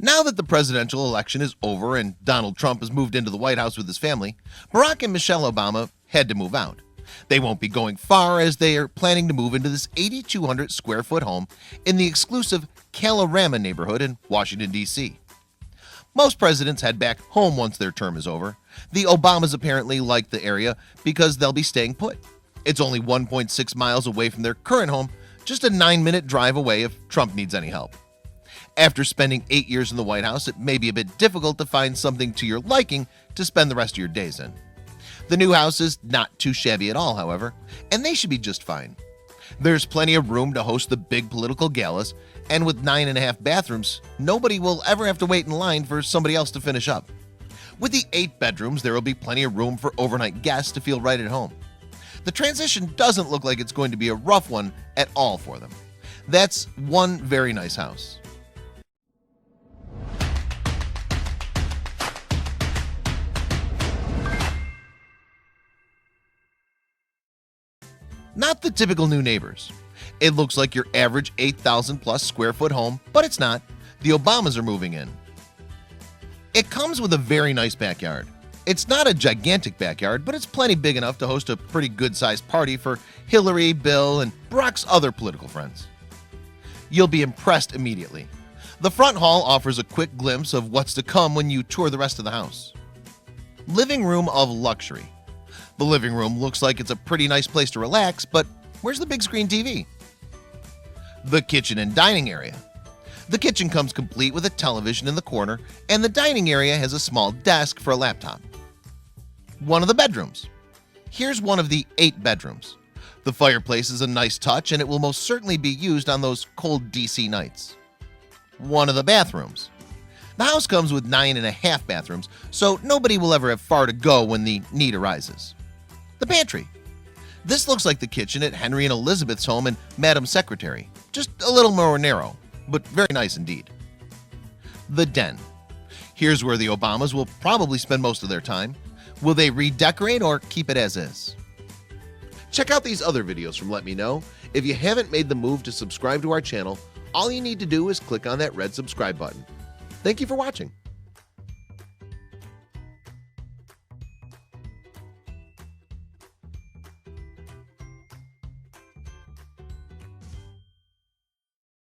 Now that the presidential election is over and Donald Trump has moved into the White House with his family, Barrack and Michelle Obama had to move out. They won't be going far as they are planning to move into this 8,200 square foot home in the exclusive Kalorama neighborhood in Washington, D.C. Most presidents head back home once their term is over. The Obamas apparently like the area because they'll be staying put. It's only 1.6 miles away from their current home, just a 9-minute drive away if Trump needs any help. After spending 8 years in the White House, it may be a bit difficult to find something to your liking to spend the rest of your days in. The new house is not too shabby at all, however, and they should be just fine. There's plenty of room to host the big political galas, and with 9.5 bathrooms, nobody will ever have to wait in line for somebody else to finish up. With the 8 bedrooms, there will be plenty of room for overnight guests to feel right at home. The transition doesn't look like it's going to be a rough one at all for them. That's one very nice house. Not the typical new neighbors. It looks like your average 8,000 plus square foot home, but it's not. The Obamas are moving in. It comes with a very nice backyard. It's not a gigantic backyard, but it's plenty big enough to host a pretty good-sized party for Hillary, Bill, and Barack's other political friends. You'll be impressed immediately. The front hall offers a quick glimpse of what's to come when you tour the rest of the house. Living room of luxury. The living room looks like it's a pretty nice place to relax, but where's the big screen TV? The kitchen and dining area. The kitchen comes complete with a television in the corner, and the dining area has a small desk for a laptop. One of the bedrooms. Here's one of the 8 bedrooms. The fireplace is a nice touch, and it will most certainly be used on those cold DC nights. One of the bathrooms. The house comes with 9.5 bathrooms, so nobody will ever have far to go when the need arises. The pantry. This looks like the kitchen at Henry and Elizabeth's home in Madam Secretary, just a little more narrow, but very nice indeed. The den. Here's where the Obamas will probably spend most of their time. Will they redecorate or keep it as is? Check out these other videos from Let Me Know. If you haven't made the move to subscribe to our channel, all you need to do is click on that red subscribe button. Thank you for watching.